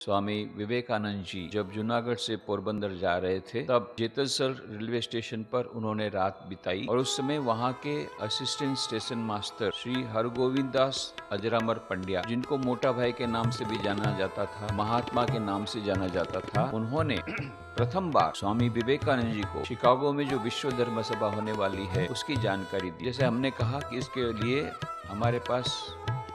स्वामी विवेकानंद जी जब जूनागढ़ से पोरबंदर जा रहे थे, तब जेतलसर रेलवे स्टेशन पर उन्होंने रात बिताई और उस समय वहाँ के assistant station master Shri Hargovind Das Ajramar Pandya, जिनको मोटा भाई के नाम से भी जाना जाता था, महात्मा के नाम से जाना जाता था, उन्होंने प्रथम बार स्वामी विवेकानंद जी को शिकागो में जो विश्व धर्म सभा होने वाली है उसकी जानकारी दी। जैसे हमने कहा कि इसके लिए हमारे पास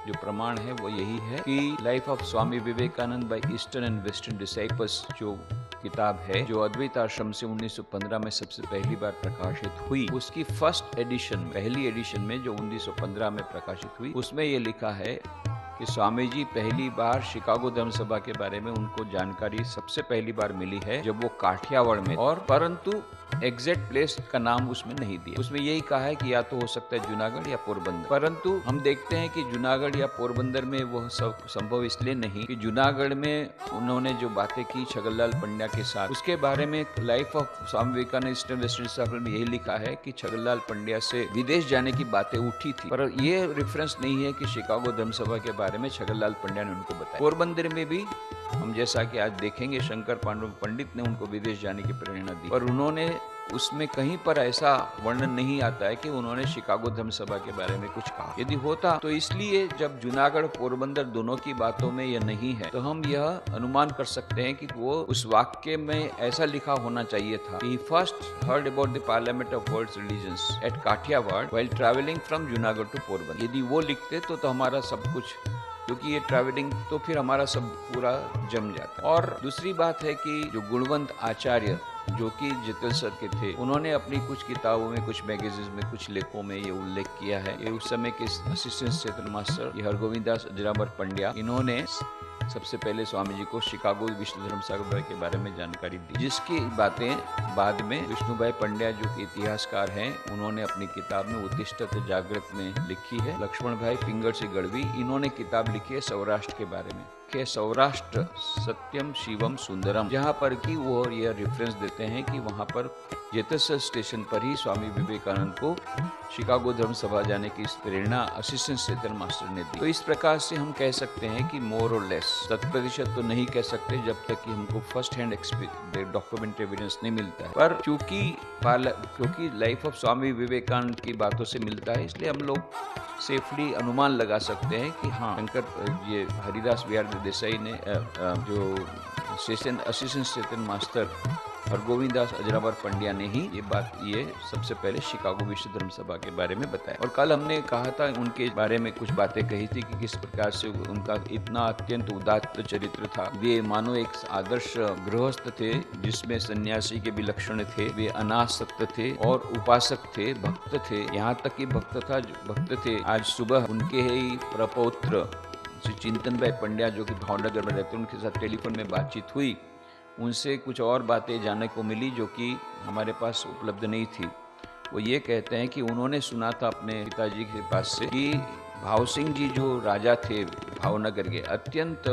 जो प्रमाण है वो यही है कि life of Swami Vivekananda by eastern and western disciples जो किताब है, जो अद्वैत आश्रम से 1915 में सबसे पहली बार प्रकाशित हुई, उसकी फर्स्ट एडिशन, पहली एडिशन में जो 1915 में प्रकाशित हुई, उसमें ये लिखा है कि स्वामी जी पहली बार शिकागो धर्म सभा के बारे में उनको जानकारी सबसे पहली बार मिली है जब वो काठियावाड़ में, और परंतु एग्जैक्ट प्लेस का नाम उसमें नहीं दिया। उसमें यही कहा है कि या तो हो सकता है जूनागढ़ या पोरबंदर, परंतु हम देखते हैं कि जूनागढ़ या पोरबंदर में वह सब संभव इसलिए नहीं कि जूनागढ़ में उन्होंने जो बातें की छगनलाल पंड्या के साथ, उसके बारे में life of Swami Vivekananda eastern western disciples में यही लिखा है कि छगनलाल पंड्या से विदेश जाने की बातें उठी थी, पर ये रेफरेंस नहीं है कि शिकागो धर्म सभा के बारे में छगनलाल पंड्या ने उनको बताया। पोरबंदर में भी हम जैसा कि आज देखेंगे शंकर पांडु पंडित ने उनको विदेश जाने की प्रेरणा दी, पर उन्होंने उसमें कहीं पर ऐसा वर्णन नहीं आता है कि उन्होंने शिकागो धर्म सभा के बारे में कुछ कहा। यदि होता तो इसलिए जब जूनागढ़ पोरबंदर दोनों की बातों में यह नहीं है, तो हम यह अनुमान कर सकते हैं कि वो उस वाक्य में ऐसा लिखा होना चाहिए था कि first heard about the parliament of world religions at Kathiawar while travelling from Junagadh to Porbandar. यदि वो लिखते तो हमारा सब कुछ, क्योंकि ये ट्रैवलिंग तो फिर हमारा सब पूरा जम जाता। और दूसरी बात है कि जो गुणवंत आचार्य जो कि जेतलसर के थे, उन्होंने अपनी कुछ किताबों में, कुछ मैगजीन में, कुछ लेखों में ये उल्लेख किया है। ये उस समय के असिस्टेंट स्टेशन मास्टर ये हरगोविंद दास अजरामर पंड्या, इन्होंने सबसे पहले स्वामी जी को शिकागो विश्व धर्म सभा के बारे में जानकारी दी, जिसकी बातें बाद में विष्णुभाई पंड्या जो कि इतिहासकार हैं, उन्होंने अपनी किताब में उत्तिष्ठत जागृत में लिखी है। लक्ष्मण भाई पिंगल से गढ़वी, इन्होंने किताब लिखी है सौराष्ट्र के बारे में, के सौराष्ट्र सत्यम शिवम सुंदरम, जहाँ पर कि वो यह रेफरेंस देते हैं कि वहाँ पर जेतलसर स्टेशन पर ही स्वामी विवेकानंद को शिकागो धर्म सभा जाने की प्रेरणा असिस्टेंट स्टेशन मास्टर ने दी। तो इस प्रकार से हम कह सकते हैं कि मोर और लेस, 100% तो नहीं कह सकते जब तक कि हमको फर्स्ट हैंड डॉक्यूमेंट एविडेंस नहीं मिलता है, पर क्योंकि लाइफ ऑफ स्वामी विवेकानंद की बातों से मिलता है, इसलिए हम लोग सेफली अनुमान लगा सकते हैं कि हाँ, शंकर ये हरिदास बिहार देसाई ने जो assistant station master Hargovind Das Ajramar Pandya ने ही ये सबसे पहले शिकागो विश्व धर्म सभा के बारे में बताया। और कल हमने कहा था उनके बारे में कुछ बातें कही थी कि किस प्रकार से उनका इतना अत्यंत उदात्त चरित्र था। वे मानो एक आदर्श गृहस्थ थे जिसमें सन्यासी के भी लक्षण थे। वे अनासक्त थे और उपासक थे, भक्त थे, यहाँ तक कि भक्त थे। आज सुबह उनके ही प्रपौत्र श्री चिंतन भाई पंड्या जो कि भावनगर में रहते, उनके साथ टेलीफोन में बातचीत हुई। उनसे कुछ और बातें जानने को मिली जो कि हमारे पास उपलब्ध नहीं थी। वो ये कहते हैं कि उन्होंने सुना था अपने पिताजी के पास से कि भाव सिंह जी जो राजा थे भावनगर के, अत्यंत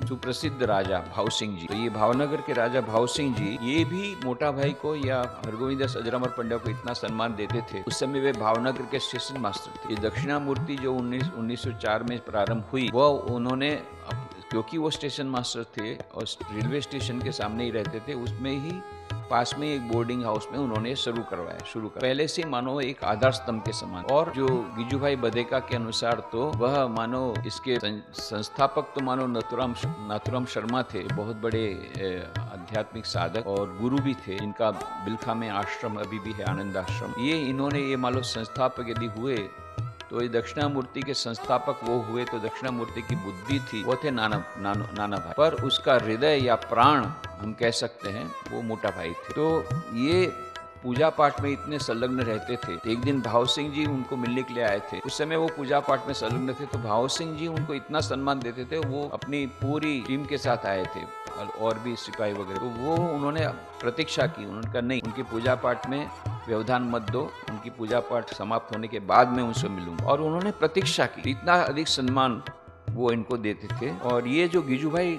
सुप्रसिद्ध राजा भाव सिंह जी, तो ये भावनगर के राजा भाव सिंह जी ये भी मोटा भाई को या हरगोविंद दास अजरामर पंड्या को इतना सम्मान देते थे। उस समय वे भावनगर के स्टेशन मास्टर थे। ये दक्षिणामूर्ति जो 1904 में प्रारंभ हुई, वह उन्होंने, क्योंकि वो स्टेशन मास्टर थे और रेलवे स्टेशन के सामने ही रहते थे, उसमें ही पास में एक बोर्डिंग हाउस में उन्होंने शुरू कर पहले से मानो एक आधार स्तंभ के समान। और जो गिजुभाई बधेका के अनुसार तो वह मानो इसके संस्थापक तो मानो नाथुराम शर्मा थे, बहुत बड़े आध्यात्मिक साधक और गुरु भी थे, जिनका बिलखा में आश्रम अभी भी है, आनंद आश्रम। इन्होंने ये मानो संस्थापक यदि हुए तो ये दक्षिणामूर्ति के संस्थापक वो हुए, तो दक्षिणामूर्ति की बुद्धि थी वो थे नाना भाई, पर उसका हृदय या प्राण हम कह सकते हैं वो मोटा भाई थे। तो ये पूजा पाठ में इतने संलग्न रहते थे। एक दिन भाव सिंह जी उनको मिलने के लिए आए थे। उस समय वो पूजा पाठ में संलग्न थे, तो भाव सिंह जी उनको इतना सम्मान देते थे, वो अपनी पूरी टीम के साथ आए थे और भी सिपाही वगैरह। तो वो उन्होंने प्रतीक्षा की, उन्होंने कहा नहीं, उनकी पूजा पाठ में व्यवधान मत दो, उनकी पूजा पाठ समाप्त होने के बाद में उनसे मिलूंगा। और उन्होंने प्रतीक्षा की। इतना अधिक सम्मान वो इनको देते थे। और ये जो गिजुभाई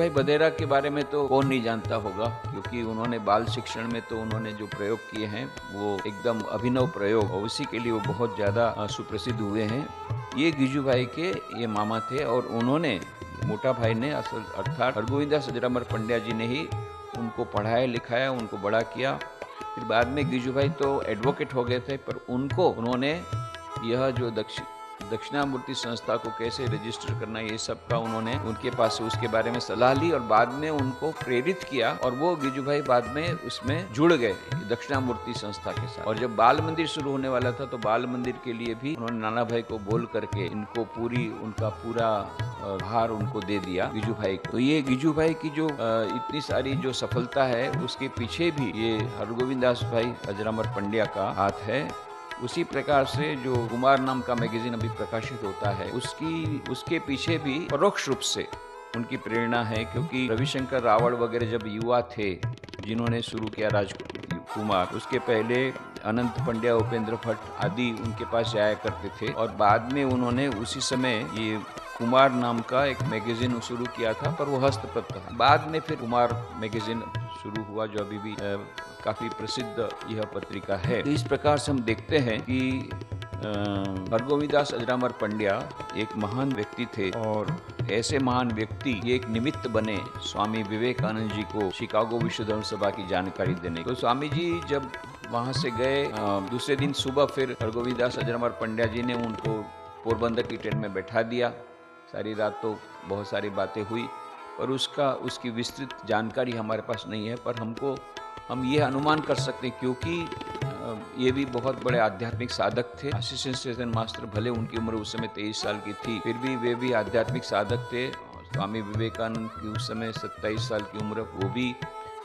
बधेरा के बारे में तो कौन नहीं जानता होगा, क्योंकि उन्होंने बाल शिक्षण में तो उन्होंने जो प्रयोग किए हैं वो एकदम अभिनव प्रयोग, और उसी के लिए वो बहुत ज्यादा सुप्रसिद्ध हुए हैं। ये गिजुभाई के ये मामा थे और उन्होंने मोटा भाई ने अर्थात हरगोविंदास अजरामर पंड्या जी ने ही उनको पढ़ाया लिखाया, उनको बड़ा किया। फिर बाद में गिजू भाई तो एडवोकेट हो गए थे, पर उन्होंने यह जो दक्षिणामूर्ति संस्था को कैसे रजिस्टर करना, ये सब का उन्होंने उनके पास से उसके बारे में सलाह ली और बाद में उनको प्रेरित किया और वो गिजू भाई बाद में उसमें जुड़ गए दक्षिणामूर्ति संस्था के साथ। और जब बाल मंदिर शुरू होने वाला था तो बाल मंदिर के लिए भी उन्होंने नाना भाई को बोल करके इनको उनका पूरा भार उनको दे दिया गिजू भाई को। तो ये गिजू भाई की जो इतनी सारी जो सफलता है उसके पीछे भी ये हरगोविंद दास भाई अजरामर पंड्या का हाथ है। उसी प्रकार से जो कुमार नाम का मैगजीन अभी प्रकाशित होता है उसके पीछे भी परोक्ष रूप से उनकी प्रेरणा है, क्योंकि रविशंकर रावल वगैरह जब युवा थे जिन्होंने शुरू किया राजकुमार, उसके पहले अनंत पंड्या, उपेंद्र भट्ट आदि उनके पास जाया करते थे और बाद में उन्होंने उसी समय ये कुमार नाम का एक मैगजीन शुरू किया था, पर वो हस्तप्रत था। बाद में फिर कुमार मैगजीन शुरू हुआ जो अभी भी काफी प्रसिद्ध यह पत्रिका है। तो इस प्रकार से हम देखते हैं कि हरगोविंद दास अजरामर पंड्या एक महान व्यक्ति थे और ऐसे महान व्यक्ति ये एक निमित्त बने स्वामी विवेकानंद जी को शिकागो विश्व धर्म सभा की जानकारी देने। तो स्वामी जी जब वहां से गए, दूसरे दिन सुबह फिर हरगोविंद दास अजरामर पंड्या जी ने उनको पोरबंदर की ट्रेन में बैठा दिया। सारी रात तो बहुत सारी बातें हुई और उसकी विस्तृत जानकारी हमारे पास नहीं है, पर हम ये अनुमान कर सकते हैं क्योंकि ये भी बहुत बड़े आध्यात्मिक साधक थे। असिस्टेंट स्टेशन मास्टर, भले उनकी उम्र उस समय 23 साल की थी, फिर भी वे भी आध्यात्मिक साधक थे। स्वामी विवेकानंद की उस समय 27 साल की उम्र, वो भी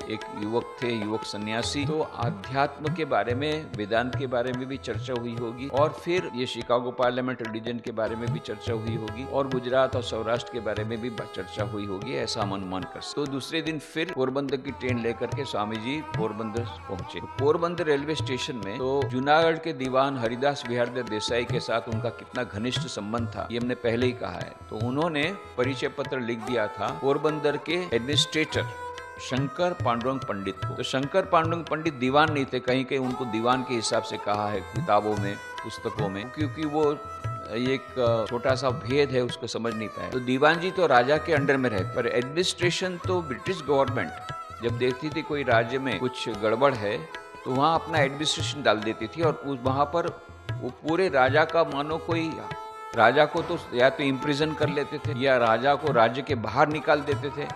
एक युवक थे, युवक सन्यासी। तो आध्यात्म के बारे में, वेदांत के बारे में भी चर्चा हुई होगी और फिर ये शिकागो पार्लियामेंट रिलीजन के बारे में भी चर्चा हुई होगी और गुजरात और सौराष्ट्र के बारे में भी चर्चा हुई होगी, ऐसा हम अनुमान कर सकते। तो दूसरे दिन फिर पोरबंदर की ट्रेन लेकर के स्वामी जी पोरबंदर पहुंचे। पोरबंदर रेलवे स्टेशन में तो जूनागढ़ के दीवान हरिदास विहारदेव देसाई के साथ उनका कितना घनिष्ठ संबंध था ये हमने पहले ही कहा है। तो उन्होंने परिचय पत्र लिख दिया था पोरबंदर के एडमिनिस्ट्रेटर शंकर पांडुरंग पंडित को। तो शंकर पांडुरंग पंडित दीवान नहीं थे, कहीं कहीं उनको दीवान के हिसाब से कहा है किताबों में, पुस्तकों में, क्योंकि वो एक छोटा सा भेद है, उसको समझ नहीं पाए। तो दीवान जी तो राजा के अंडर में रहते, पर एडमिनिस्ट्रेशन तो ब्रिटिश गवर्नमेंट जब देखती थी कोई राज्य में कुछ गड़बड़ है तो वहाँ अपना एडमिनिस्ट्रेशन डाल देती थी और वहाँ पर वो पूरे राजा का, मानो कोई राजा को तो या तो इम्प्रिजन कर लेते थे या राजा को राज्य के बाहर निकाल देते थे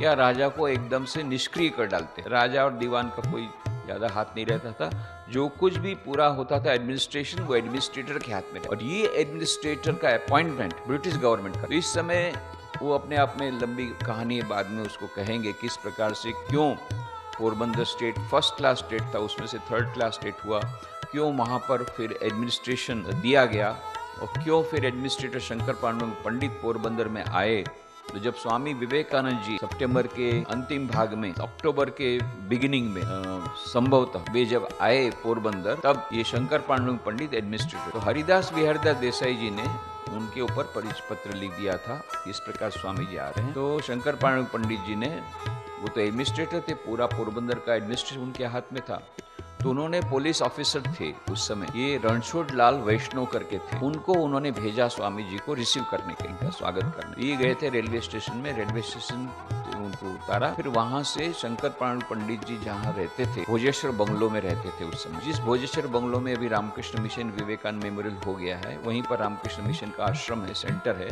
या राजा को एकदम से निष्क्रिय कर डालते। राजा और दीवान का कोई ज्यादा हाथ नहीं रहता था, जो कुछ भी पूरा होता था एडमिनिस्ट्रेशन वो एडमिनिस्ट्रेटर के हाथ में है। और ये एडमिनिस्ट्रेटर का अपॉइंटमेंट ब्रिटिश गवर्नमेंट का, तो इस समय वो अपने आप में लंबी कहानी है, बाद में उसको कहेंगे किस प्रकार से क्यों Porbandar state first class state था उसमें से थर्ड क्लास स्टेट हुआ, क्यों वहाँ पर फिर एडमिनिस्ट्रेशन दिया गया और क्यों फिर एडमिनिस्ट्रेटर शंकर पांडुरंग पंडित पोरबंदर में आए। तो जब स्वामी विवेकानंद जी सितंबर के अंतिम भाग में, अक्टूबर के बिगिनिंग में संभवतः वे जब आए पोरबंदर, तब ये शंकर पांडुरंग पंडित एडमिनिस्ट्रेटर, तो हरिदास विहारदास देसाई जी ने उनके ऊपर परिचय पत्र लिख दिया था, इस प्रकार स्वामी जी आ रहे हैं। तो शंकर पांडुरंग पंडित जी ने, वो तो एडमिनिस्ट्रेटर थे, पूरा पोरबंदर का एडमिनिस्ट्रेशन उनके हाथ में था, तो उन्होंने पुलिस ऑफिसर थे उस समय, ये रणछोड़ लाल वैष्णव करके थे, उनको उन्होंने भेजा स्वामी जी को रिसीव करने के, इनका स्वागत करने। ये गए थे रेलवे स्टेशन में, रेलवे स्टेशन उनको उतारा, फिर वहां से शंकर पांडुरंग पंडित जी जहाँ रहते थे, भोजेश्वर बंगलो में रहते थे उस समय। जिस भोजेश्वर बंगलो में अभी रामकृष्ण मिशन विवेकानंद मेमोरियल हो गया है, वहीं पर रामकृष्ण मिशन का आश्रम है, सेंटर है,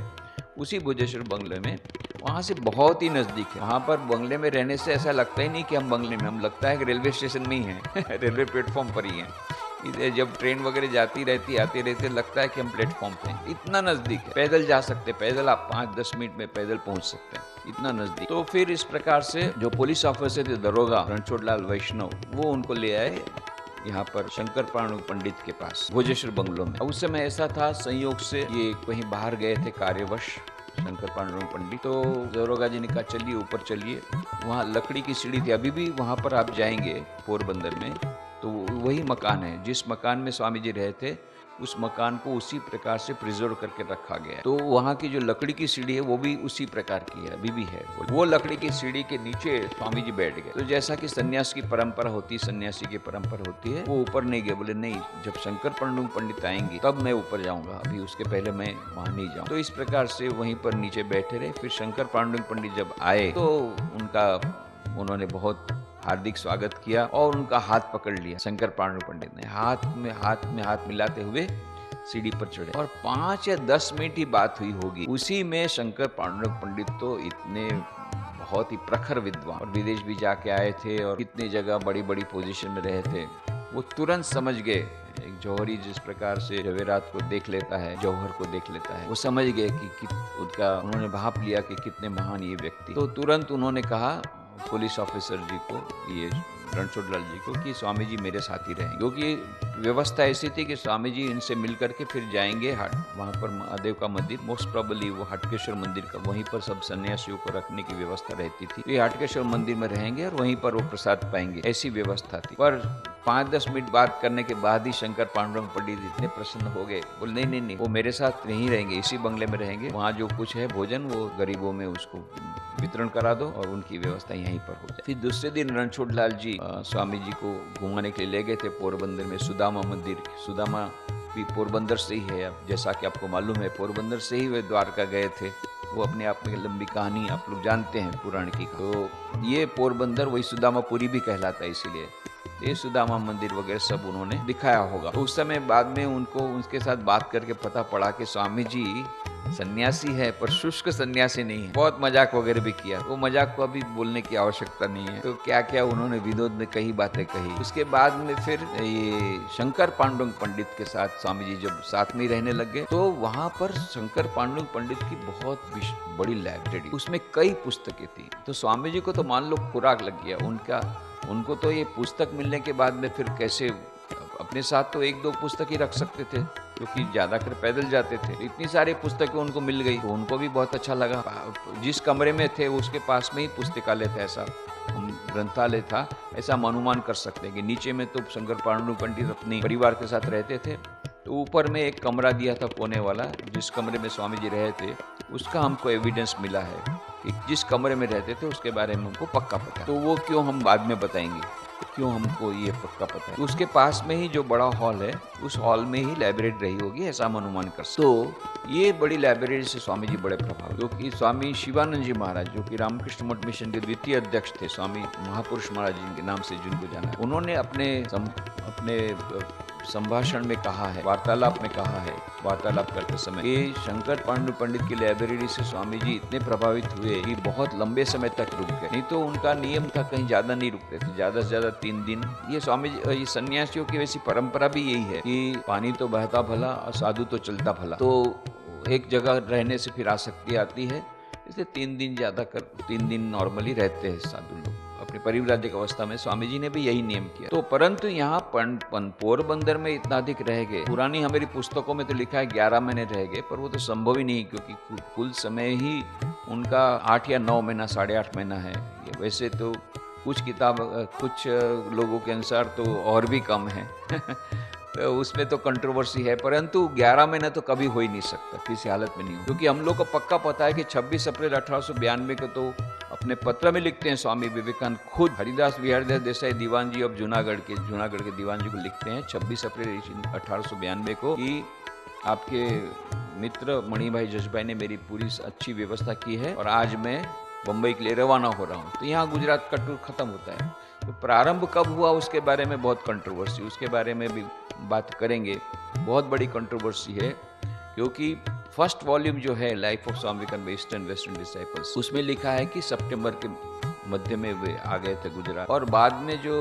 उसी भोजेश्वर बंगले में, वहाँ से बहुत ही नज़दीक है। वहाँ पर बंगले में रहने से ऐसा लगता ही नहीं कि हम बंगले में, हम लगता है कि रेलवे स्टेशन में ही हैं रेलवे प्लेटफॉर्म पर ही हैं। जब ट्रेन वगैरह जाती रहती आती रहती लगता है कि हम प्लेटफॉर्म पे हैं, इतना नज़दीक है। पैदल जा सकते, पैदल आप 5-10 मिनट में पैदल पहुँच सकते हैं, इतना नज़दीक। तो फिर इस प्रकार से जो पुलिस ऑफिसर थे दरोगा रणछोड़ लाल वैष्णव, वो उनको ले आए यहाँ पर शंकर पांडुरंग पंडित के पास भोजेश्वर बंगलो में। उस समय ऐसा था, संयोग से ये कहीं बाहर गए थे कार्यवश शंकर पांडुरंग पंडित, तो दरोगा जी ने कहा चलिए ऊपर चलिए, वहाँ लकड़ी की सीढ़ी थी, अभी भी वहाँ पर आप जाएंगे पोरबंदर में तो वही मकान है जिस मकान में स्वामी जी रहे थे, उस मकान को उसी प्रकार से प्रिजर्व करके रखा गया है। तो वहाँ की जो लकड़ी की सीढ़ी है वो भी उसी प्रकार की है, अभी भी है। वो लकड़ी की सीढ़ी के नीचे स्वामी जी बैठ गए। तो जैसा कि सन्यास की परंपरा होती है, सन्यासी की परंपरा होती है, वो ऊपर नहीं गए। बोले नहीं, जब शंकर पांडुरंग पंडित आएंगे तब मैं ऊपर जाऊंगा, अभी उसके पहले मैं वहां नहीं जाऊँ। तो इस प्रकार से वहीं पर नीचे बैठे रहे। फिर शंकर पांडुरंग पंडित जब आए तो उन्होंने बहुत हार्दिक स्वागत किया और उनका हाथ पकड़ लिया। शंकर पांडुरंग पंडित ने हाथ मिलाते हुए सीढ़ी पर चढ़े और 5 या 10 मिनट ही बात हुई होगी। उसी में शंकर पांडुरंग पंडित तो इतने बहुत ही प्रखर विद्वान, और विदेश भी जाके आए थे और कितनी जगह बड़ी बड़ी पोजीशन में रहे थे, वो तुरंत समझ गए। एक जौहरी जिस प्रकार से जवेरात को देख लेता है, जौहर को देख लेता है, वो समझ गए कि उन्होंने भाप लिया कि कितने महान ये व्यक्ति। तो तुरंत उन्होंने कहा पुलिस ऑफिसर जी को, ये रणछोड़लाल जी को, कि स्वामी जी मेरे साथ ही रहेंगे। क्योंकि व्यवस्था ऐसी थी कि स्वामी जी इनसे मिल करके फिर जाएंगे वहाँ पर महादेव का मंदिर, मोस्ट प्रोबेबली वो हटकेश्वर मंदिर का, वहीं पर सब सन्यासियों को रखने की व्यवस्था रहती थी। तो ये हटकेश्वर मंदिर में रहेंगे और वहीं पर वो प्रसाद पाएंगे, ऐसी व्यवस्था थी। पर 5-10 मिनट बात करने के बाद ही शंकर पांडुरंग पंडित इतने प्रसन्न हो गए। बोले नहीं, वो मेरे साथ नहीं रहेंगे, इसी बंगले में रहेंगे। वहाँ जो कुछ है भोजन वो गरीबों में उसको वितरण करा दो और उनकी व्यवस्था यहीं पर हो जाए। फिर दूसरे दिन रणछोड़लाल जी स्वामी जी को घुमाने के लिए ले गए थे पोरबंदर में सुदामा मंदिर। सुदामा भी पोरबंदर से ही है, अब जैसा कि आपको मालूम है, पोरबंदर से ही वे द्वारका गए थे। वो अपने आप में लंबी कहानी आप लोग जानते हैं पुराण की। तो ये पोरबंदर वही सुदामापुरी भी कहलाता है, इसीलिए ये सुदामा मंदिर वगैरह सब उन्होंने दिखाया होगा। तो उस समय बाद में उनके साथ बात करके पता पड़ा कि स्वामी जी सन्यासी है पर शुष्क सन्यासी नहीं है। बहुत मजाक वगैरह भी किया, वो मजाक को अभी बोलने की आवश्यकता नहीं है। तो क्या क्या उन्होंने विनोद में कई बातें कही। उसके बाद में फिर ये शंकर पांडुरंग पंडित के साथ स्वामी जी जब साथ में रहने लग गए, तो वहां पर शंकर पांडुरंग पंडित की बहुत बड़ी लाइब्रेरी, उसमें कई पुस्तकें थी। तो स्वामी जी को तो मान लो खुराक लग गया उनको तो ये पुस्तक मिलने के बाद में फिर कैसे अपने साथ तो 1-2 पुस्तक ही रख सकते थे, क्योंकि ज्यादातर पैदल जाते थे। तो इतनी सारी पुस्तकें उनको मिल गई तो उनको भी बहुत अच्छा लगा। जिस कमरे में थे उसके पास में ही पुस्तकालय था, ऐसा ग्रंथालय था, ऐसा हम अनुमान कर सकते हैं कि नीचे में तो शंकर पांडुरंग पंडित अपने परिवार के साथ रहते थे। तो ऊपर में एक कमरा दिया था कोने वाला, जिस कमरे में स्वामी जी रहे थे उसका हमको एविडेंस मिला है कि जिस कमरे में रहते थे उसके बारे में हमको पक्का पता। तो वो क्यों हम बाद में बताएंगे, क्यों हमको ये पक्का पता है। तो उसके पास में ही जो बड़ा हॉल है, उस हॉल में ही लाइब्रेरी रही होगी, ऐसा हम अनुमान कर सकते। तो ये बड़ी लाइब्रेरी से स्वामी जी बड़े प्रभावित, क्योंकि स्वामी शिवानंद जी महाराज जो कि रामकृष्ण मठ मिशन के द्वितीय अध्यक्ष थे, स्वामी महापुरुष महाराज जी के नाम से जिनको जाना है, उन्होंने अपने संभाषण में कहा है, वार्तालाप में कहा है, वार्तालाप करते समय कि शंकर पांडुरंग पंडित की लाइब्रेरी से स्वामी जी इतने प्रभावित हुए कि बहुत लंबे समय तक रुक गए। नहीं तो उनका नियम था कहीं ज्यादा नहीं रुकते थे, ज्यादा से ज्यादा 3 दिन। ये स्वामी जी, ये सन्यासियों की वैसी परंपरा भी यही है कि पानी तो बहता भला और साधु तो चलता भला। तो एक जगह रहने से फिर आसक्ति आती है, इसलिए 3 दिन नॉर्मली रहते हैं साधु लोग अपनी परिव्राजक अवस्था में। स्वामी जी ने भी यही नियम किया। तो परंतु यहाँ पोरबंदर में इतना अधिक रह गए। पुरानी हमारी पुस्तकों में तो लिखा है 11 महीने रह गए, पर वो तो संभव ही नहीं, क्योंकि कुल समय ही उनका 8 या 9 महीना, 8.5 महीना है। ये वैसे तो कुछ लोगों के अनुसार तो और भी कम है तो उसमें तो कंट्रोवर्सी है, परंतु 11 महीना तो कभी हो ही नहीं सकता, किसी हालत में नहीं हो। क्योंकि हम लोग को पक्का पता है कि 26 अप्रैल 1892 को तो अपने पत्र में लिखते हैं स्वामी विवेकानंद खुद, हरिदास विहारदास देसाई दीवान जी ऑफ जूनागढ़ के दीवान जी को लिखते हैं 26 अप्रैल 1892 को कि आपके मित्र मणिभाई जसभाई ने मेरी पूरी अच्छी व्यवस्था की है और आज मैं बम्बई के लिए रवाना हो रहा हूँ। तो यहाँ गुजरात का टूर खत्म होता है। तो प्रारंभ कब हुआ उसके बारे में बहुत कंट्रोवर्सी, उसके बारे में भी बात करेंगे। बहुत बड़ी कंट्रोवर्सी है, क्योंकि फर्स्ट वॉल्यूम जो है life of Swami Vivekananda eastern western disciples, उसमें लिखा है कि सितंबर के मध्य में वे आ गए थे गुजरात, और बाद में जो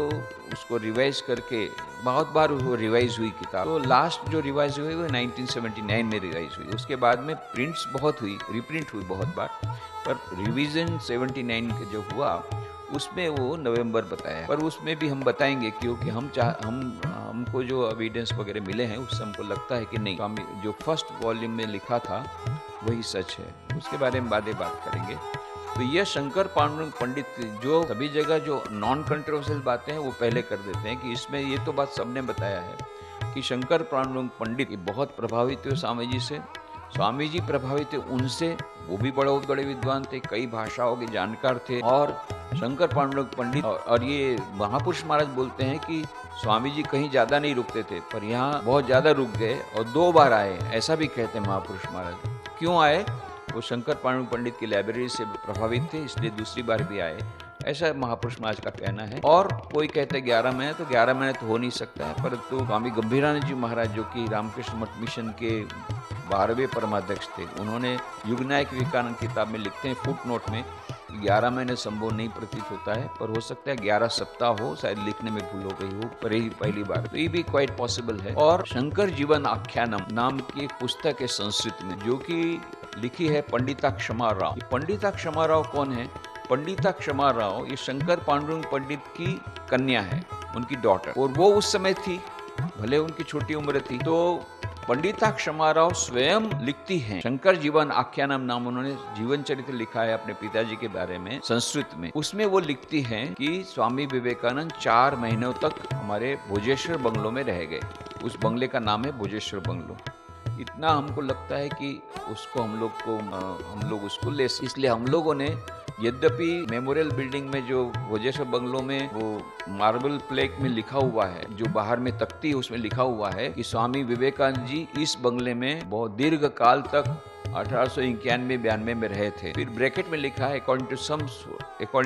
उसको रिवाइज करके बहुत बार वो रिवाइज हुई किताब। तो लास्ट जो रिवाइज हुई वो 1979 में रिवाइज हुई। उसके बाद में प्रिंट्स बहुत हुई, रिप्रिंट हुई बहुत बार, पर रिवीजन 79 के जो हुआ उसमें वो नवंबर बताया। पर उसमें भी हम बताएंगे, क्योंकि हमको जो एविडेंस वगैरह मिले हैं उससे हमको लगता है कि नहीं, स्वामी जो फर्स्ट वॉल्यूम में लिखा था वही सच है। उसके बारे में बात करेंगे। तो यह शंकर पांडुरंग पंडित जो सभी जगह जो नॉन कंट्रोवर्शियल बातें हैं वो पहले कर देते हैं कि इसमें ये तो बात सबने बताया है, कि शंकर पांडुरंग पंडित ये बहुत प्रभावित हुए स्वामी जी से। स्वामी जी प्रभावित हुए उनसे, वो भी बहुत बड़े विद्वान थे, कई भाषाओं के जानकार थे। और शंकर पांडुरंग पंडित और ये महापुरुष महाराज बोलते हैं कि स्वामी जी कहीं ज्यादा नहीं रुकते थे, पर यहाँ बहुत ज्यादा रुक गए और 2 बार आए, ऐसा भी कहते हैं महापुरुष महाराज। क्यों आए? वो शंकर पांडुरंग पंडित की लाइब्रेरी से प्रभावित थे, इसलिए दूसरी बार भी आए, ऐसा महापुरुष महाराज का कहना है। और कोई कहते हैं 11 महीने, तो 11 महीने तो हो नहीं सकता है, परंतु स्वामी गंभीरानंद जी महाराज जो कि रामकृष्ण मठ मिशन के 12वें परमाध्यक्ष थे, उन्होंने युगनायक विवेकानंद किताब में लिखते हैं फुट नोट में 11 महीने संभव नहीं प्रतीत होता है, पर हो सकता है 11 सप्ताह हो, शायद लिखने में भूल हो गई हो, पर ही पहली बार, तो ये भी क्वाइट पॉसिबल है। और शंकर जीवन आख्यानम नाम की एक पुस्तक है संस्कृत में, जो कि लिखी है पंडिता क्षमा राव। पंडिता क्षमा राव कौन है? पंडिता क्षमा राव ये शंकर पांडुरंग पंडित की कन्या है, उनकी डॉटर, और वो उस समय थी, भले उनकी छोटी उम्र थी, तो पंडिता क्षमा राव स्वयं लिखती हैं। शंकर जीवन आख्यानम नाम उन्होंने जीवन चरित्र लिखा है अपने पिताजी के बारे में संस्कृत में। उसमें वो लिखती हैं कि स्वामी विवेकानंद 4 महीनों तक हमारे भोजेश्वर बंगलो में रह गए। उस बंगले का नाम है भोजेश्वर बंगलो। इतना हमको लगता है कि उसको हम लोग उसको ले, इसलिए हम लोगों ने, यद्यपि मेमोरियल बिल्डिंग में जो भोजेश्वर बंगलो में वो मार्बल प्लेट में लिखा हुआ है, जो बाहर में तख्ती उसमें लिखा हुआ है कि स्वामी विवेकानंद जी इस बंगले में बहुत दीर्घ काल तक 1891-92 में रहे थे। फिर ब्रैकेट में लिखा है according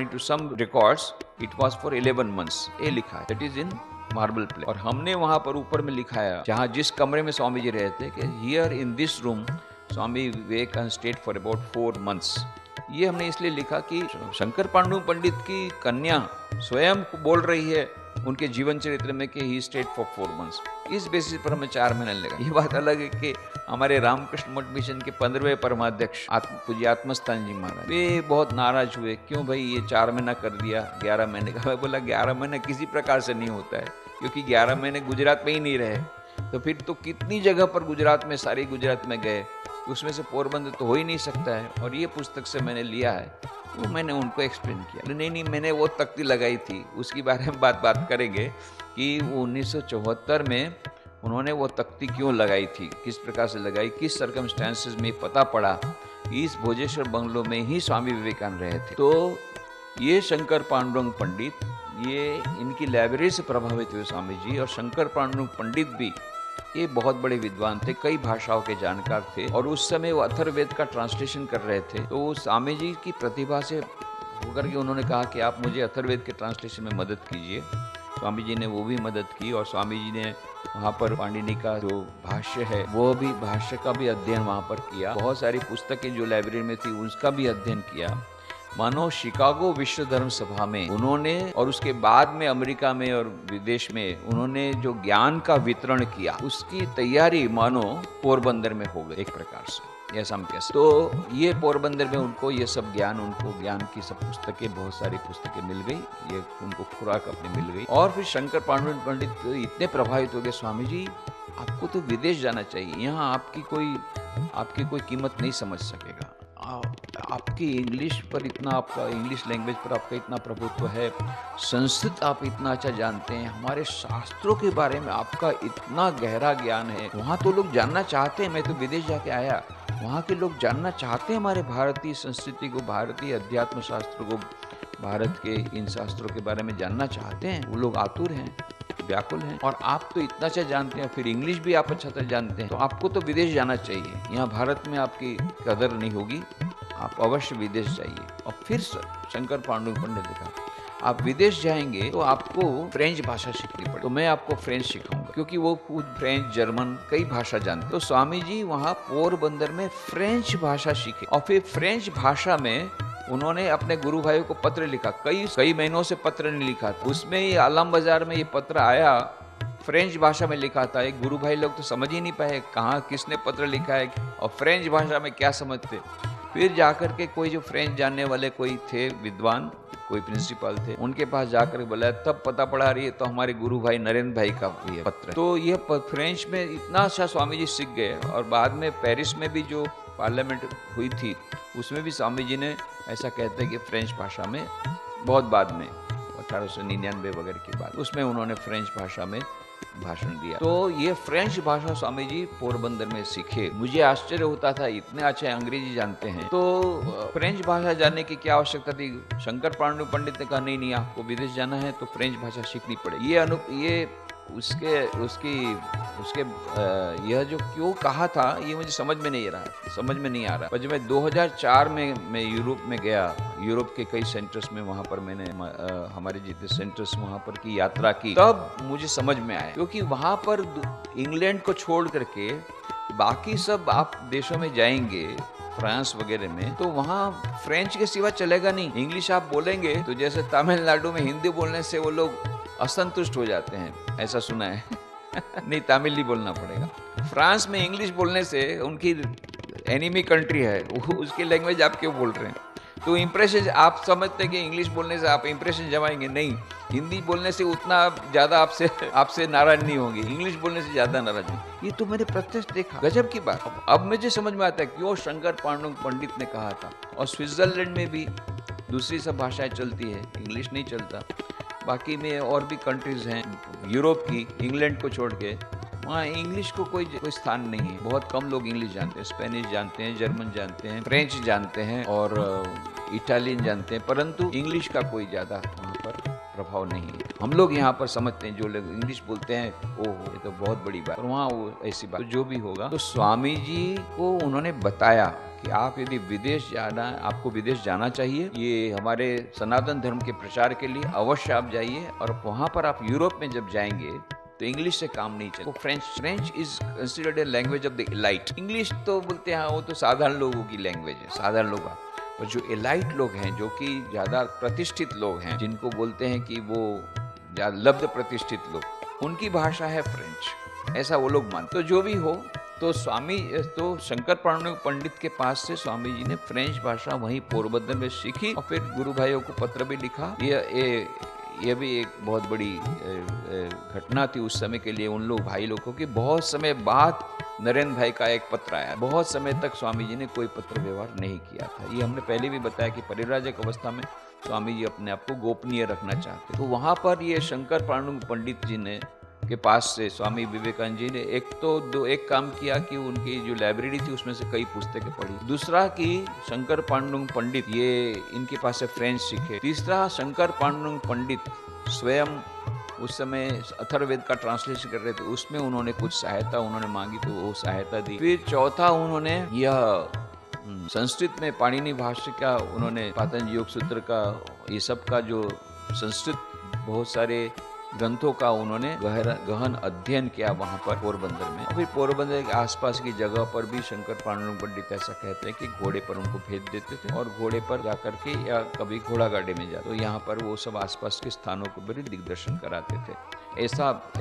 to some records it was for 11 months, ये लिखा है, that is in marble plate. और हमने वहां पर ऊपर में लिखा है, जहां जिस कमरे में स्वामी जी रहते, कि here in this room Swami Vivekananda stayed for about 4 months. ये हमने इसलिए लिखा कि शंकर पांडुरंग पंडित की कन्या स्वयं बोल रही है उनके जीवन चरित्र में कि ही स्टेड फॉर 4 मंथ्स। इस बेसिस पर हमें 4 महीने लगा। ये बात अलग है कि हमारे रामकृष्ण मठ मिशन के 15वें परमाध्यक्ष पूज्य आत्मस्थान जी महाराज, वे बहुत नाराज हुए, क्यों भाई ये 4 महीना कर दिया 11 महीने का। मैं बोला 11 महीने किसी प्रकार से नहीं होता है, क्योंकि 11 महीने गुजरात में ही नहीं रहे, तो फिर तो कितनी जगह पर गुजरात में, सारी गुजरात में गए, उसमें से पोरबंदर तो हो ही नहीं सकता है। और ये पुस्तक से मैंने लिया है, वो मैंने उनको एक्सप्लेन किया। नहीं मैंने वो तख्ती लगाई थी, उसकी बारे में बात करेंगे कि वो 1974 में उन्होंने वो तख्ती क्यों लगाई थी, किस प्रकार से लगाई, किस सर्कमस्टेंसेस में पता पड़ा कि इस भोजेश्वर बंगलो में ही स्वामी विवेकानंद रहे थे। तो ये शंकर पांडुरंग पंडित, ये इनकी लाइब्रेरी से प्रभावित हुए स्वामी जी। और शंकर पांडुरंग पंडित भी ये बहुत बड़े विद्वान थे, कई भाषाओं के जानकार थे, और उस समय वो अथर्ववेद का ट्रांसलेशन कर रहे थे। तो स्वामी जी की प्रतिभा से होकर के उन्होंने कहा कि आप मुझे अथर्ववेद के ट्रांसलेशन में मदद कीजिए। स्वामी जी ने वो भी मदद की, और स्वामी जी ने वहाँ पर पाणिनि का जो भाष्य है, वो भी भाष्य का भी अध्ययन वहाँ पर किया। बहुत सारी पुस्तकें जो लाइब्रेरी में थी उसका भी अध्ययन किया। मानो शिकागो विश्व धर्म सभा में उन्होंने, और उसके बाद में अमेरिका में और विदेश में उन्होंने जो ज्ञान का वितरण किया, उसकी तैयारी मानो पोरबंदर में हो गई एक प्रकार से, ऐसा हम कह सकते। तो ये पोरबंदर में उनको ये सब ज्ञान, उनको ज्ञान की सब पुस्तकें, बहुत सारी पुस्तकें मिल गई, ये उनको खुराक अपने मिल गई। और फिर शंकर पांडुरंग पंडित इतने प्रभावित हो गए, स्वामी जी आपको तो विदेश जाना चाहिए, यहाँ आपकी कोई कीमत नहीं समझ सकेगा, आपकी इंग्लिश पर इतना, आपका इंग्लिश लैंग्वेज पर आपका इतना प्रभुत्व है, संस्कृत आप इतना अच्छा जानते हैं, हमारे शास्त्रों के बारे में आपका इतना गहरा ज्ञान है, वहाँ तो लोग जानना चाहते हैं। मैं तो विदेश जाके आया, वहाँ के लोग जानना चाहते हैं हमारे भारतीय संस्कृति को, भारतीय अध्यात्म शास्त्र को, भारत के इन शास्त्रों के बारे में जानना चाहते हैं, वो लोग आतुर हैं, व्याकुल हैं। और आप तो इतना अच्छा जानते हैं, फिर इंग्लिश भी आप अच्छा जानते हैं, तो आपको तो विदेश जाना चाहिए, यहाँ भारत में आपकी कदर नहीं होगी, आप अवश्य विदेश जाइए। और फिर शंकर पांडुरंग पंडित ने कहा आप विदेश जाएंगे तो आपको फ्रेंच भाषा सीखनी पड़ेगी, तो मैं आपको फ्रेंच सिखाऊंगा, क्योंकि वो खुद फ्रेंच, जर्मन, कई भाषा जानते। तो स्वामी जी वहाँ पोरबंदर में फ्रेंच भाषा सीखे, और फिर फ्रेंच भाषा में उन्होंने अपने गुरु भाइयों को पत्र लिखा, कई महीनों से पत्र नहीं लिखा था। उसमें ये आलम बाजार में ये पत्र आया, फ्रेंच भाषा में लिखा था। एक गुरु भाई लोग तो समझ ही नहीं पाए कहाँ किसने पत्र लिखा है और फ्रेंच भाषा में क्या समझते। फिर जाकर के कोई जो फ्रेंच जानने वाले कोई थे विद्वान, कोई प्रिंसिपल थे, उनके पास जाकर बोला, तब पता पड़ा रही है तो हमारे गुरु भाई नरेंद्र भाई का ये पत्र। तो ये फ्रेंच में इतना अच्छा स्वामी जी सीख गए। और बाद में पेरिस में भी जो पार्लियामेंट हुई थी उसमें भी स्वामी जी ने ऐसा कहते हैं कि फ्रेंच भाषा में, बहुत बाद में 1899 वगैरह के बाद, उसमें उन्होंने फ्रेंच भाषा में भाषण दिया। तो ये फ्रेंच भाषा स्वामी जी पोरबंदर में सीखे। मुझे आश्चर्य होता था, इतने अच्छे अंग्रेजी जानते हैं, तो फ्रेंच भाषा जानने की क्या आवश्यकता थी। शंकर प्राणु पंडित ने कहा नहीं नहीं, आपको विदेश जाना है तो फ्रेंच भाषा सीखनी पड़ेगी। ये उसके यह जो क्यों कहा था ये मुझे समझ में नहीं आ रहा। पर जब मैं 2004 में मैं यूरोप में गया, यूरोप के कई सेंटर्स में वहाँ पर मैंने हमारे जितने सेंटर्स वहाँ पर की यात्रा की, तब मुझे समझ में आया। क्योंकि वहाँ पर इंग्लैंड को छोड़ करके बाकी सब आप देशों में जाएंगे, फ्रांस वगैरह में, तो वहाँ फ्रेंच के सिवा चलेगा नहीं। इंग्लिश आप बोलेंगे तो जैसे तमिलनाडु में हिंदी बोलने से वो लोग असंतुष्ट हो जाते हैं, ऐसा सुना है। नहीं, तमिल ही बोलना पड़ेगा। फ्रांस में इंग्लिश बोलने से उनकी एनिमी कंट्री है, उसकी लैंग्वेज आप क्यों बोल रहे हैं? तो इम्प्रेशन आप समझते हैं कि इंग्लिश बोलने से आप इम्प्रेशन जमाएंगे, नहीं, हिंदी बोलने से उतना ज़्यादा आपसे नाराज नहीं होंगे, इंग्लिश बोलने से ज़्यादा नाराज होंगे। ये तो मैंने प्रत्यक्ष देखा, गजब की बात। अब मुझे समझ में आता है क्यों शंकर प्राणु पंडित ने कहा था। और स्विट्जरलैंड में भी दूसरी सब भाषाएं चलती है, इंग्लिश नहीं चलता। बाकी में और भी कंट्रीज हैं यूरोप की, इंग्लैंड को छोड़ के, वहाँ इंग्लिश को कोई स्थान नहीं है। बहुत कम लोग इंग्लिश जानते हैं, स्पेनिश जानते हैं, जर्मन जानते हैं, फ्रेंच जानते हैं और इटालियन जानते हैं, परंतु इंग्लिश का कोई ज़्यादा वहाँ पर प्रभाव नहीं है। हम लोग यहाँ पर समझते हैं, जो लोग इंग्लिश बोलते हैं, ओह ये तो बहुत बड़ी बात, और वहाँ वो ऐसी बात। तो जो भी होगा, तो स्वामी जी को उन्होंने बताया कि आप यदि विदेश जाना, आपको विदेश जाना चाहिए, ये हमारे सनातन धर्म के प्रचार के लिए अवश्य आप जाइए। और वहाँ पर आप यूरोप में जब जाएंगे तो इंग्लिश से काम नहीं चलेगा। French is considered a language of the elite. English तो बोलते हैं वो तो साधारण लोगों की लैंग्वेज है, साधारण लोग। और जो एलाइट लोग हैं, जो कि ज़्यादा प्रतिष्ठित लोग हैं, जिनको बोलते हैं कि वो लब्ध प्रतिष्ठित लोग, उनकी भाषा है फ्रेंच, ऐसा वो लोग मानते। तो जो भी हो, तो शंकर प्राणु पंडित के पास से स्वामी जी ने फ्रेंच भाषा वहीं पोरबंदर में सीखी और फिर गुरु भाइयों को पत्र भी लिखा। ये भी एक बहुत बड़ी घटना थी उस समय के लिए उन लोग भाई लोगों की। बहुत समय बाद नरेंद्र भाई का एक पत्र आया। बहुत समय तक स्वामी जी ने कोई पत्र व्यवहार नहीं किया था। ये हमने पहले भी बताया कि परिव्राजक अवस्था में स्वामी जी अपने आप को गोपनीय रखना चाहते। तो वहाँ पर ये शंकर प्राणु पंडित जी ने के पास से स्वामी विवेकानंद जी ने एक काम किया कि उनकी जो लाइब्रेरी थी उसमें से कई पुस्तकें पढ़ी। दूसरा कि शंकर प्राणु पंडित ये इनके पास से फ्रेंच सीखे। तीसरा, शंकर प्राणु पंडित स्वयं उस समय अथर्ववेद का ट्रांसलेशन कर रहे थे, उसमें उन्होंने कुछ सहायता उन्होंने मांगी तो वो सहायता दी। फिर चौथा, उन्होंने यह संस्कृत में पाणिनि भाष्य का, उन्होंने पातंजलि योग सूत्र का, ये सब का जो संस्कृत बहुत सारे ग्रंथों का उन्होंने गहन अध्ययन किया वहाँ पर पोरबंदर में। और फिर पोरबंदर के आसपास की जगह पर भी शंकर प्राणु पंडित ऐसा कहते हैं कि घोड़े पर उनको भेज देते थे और घोड़े पर जाकर के या कभी घोड़ा गाड़ी में जाते, तो यहाँ पर वो सब आसपास के स्थानों को भी दिग्दर्शन कराते थे।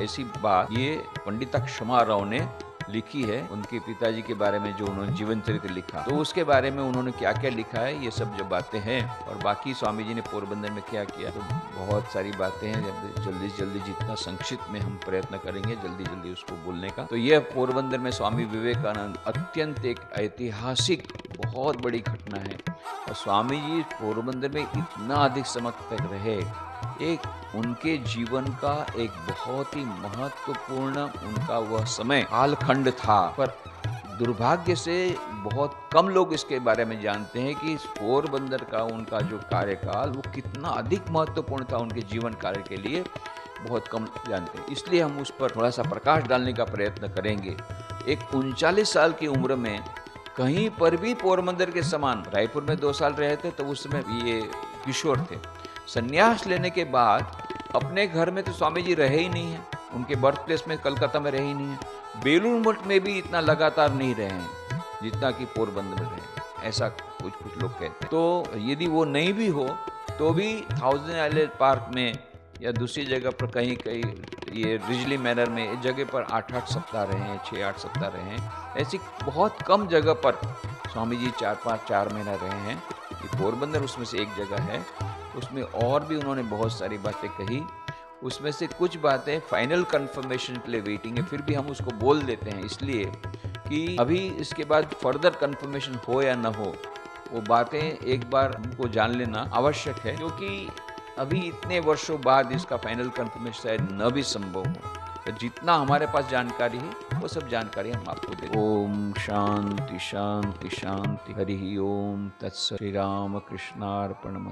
ऐसी बात ये पंडिता क्षमा राव ने लिखी है, उनके पिताजी के बारे में जो उन्होंने जीवन चरित्र लिखा, तो उसके बारे में उन्होंने क्या क्या लिखा है, ये सब जो बातें हैं। और बाकी स्वामी जी ने पोरबंदर में क्या किया, तो बहुत सारी बातें हैं। जल्दी जितना संक्षिप्त में हम प्रयत्न करेंगे जल्दी उसको बोलने का। तो यह पोरबंदर में स्वामी विवेकानंद अत्यंत एक ऐतिहासिक बहुत बड़ी घटना है। और स्वामी जी पोरबंदर में इतना अधिक समय तक रहे, एक उनके जीवन का एक बहुत ही महत्वपूर्ण उनका वह समय कालखंड था। पर दुर्भाग्य से बहुत कम लोग इसके बारे में जानते हैं कि पोरबंदर का उनका जो कार्यकाल वो कितना अधिक महत्वपूर्ण था उनके जीवन कार्य के लिए, बहुत कम जानते हैं। इसलिए हम उस पर थोड़ा सा प्रकाश डालने का प्रयत्न करेंगे। एक 39 साल की उम्र में कहीं पर भी पोरबंदर के समान, रायपुर में 2 साल रहे थे तो उस समय ये किशोर थे। संन्यास लेने के बाद अपने घर में तो स्वामी जी रहे ही नहीं हैं, उनके बर्थ प्लेस में कलकत्ता में रहे ही नहीं है। बेलूर मठ में भी इतना लगातार नहीं रहे हैं जितना कि पोरबंदर में रहे, ऐसा कुछ लोग कहते हैं। तो यदि वो नहीं भी हो तो भी थाउजेंड आइलैंड पार्क में या दूसरी जगह पर कहीं ये रिजली मैनर में इस जगह पर 8-8 सप्ताह रहे हैं, 6-8 सप्ताह रहे हैं। ऐसी बहुत कम जगह पर स्वामी जी 4 महीना रहे हैं। ये पोरबंदर उसमें से एक जगह है, उसमें और भी उन्होंने बहुत सारी बातें कही। उसमें से कुछ बातें फाइनल कंफर्मेशन के लिए वेटिंग है, फिर भी हम उसको बोल देते हैं इसलिए कि अभी इसके बाद फर्दर कंफर्मेशन हो या ना हो, वो बातें एक बार हमको जान लेना आवश्यक है, क्योंकि अभी इतने वर्षों बाद इसका फाइनल कंफर्मेशन शायद न भी संभव हो। तो जितना हमारे पास जानकारी है वो सब जानकारी हम आपको दे। ओम शांति शांति शांति। हरि ओम तत्सत। श्री राम कृष्णार्पणमस्तु।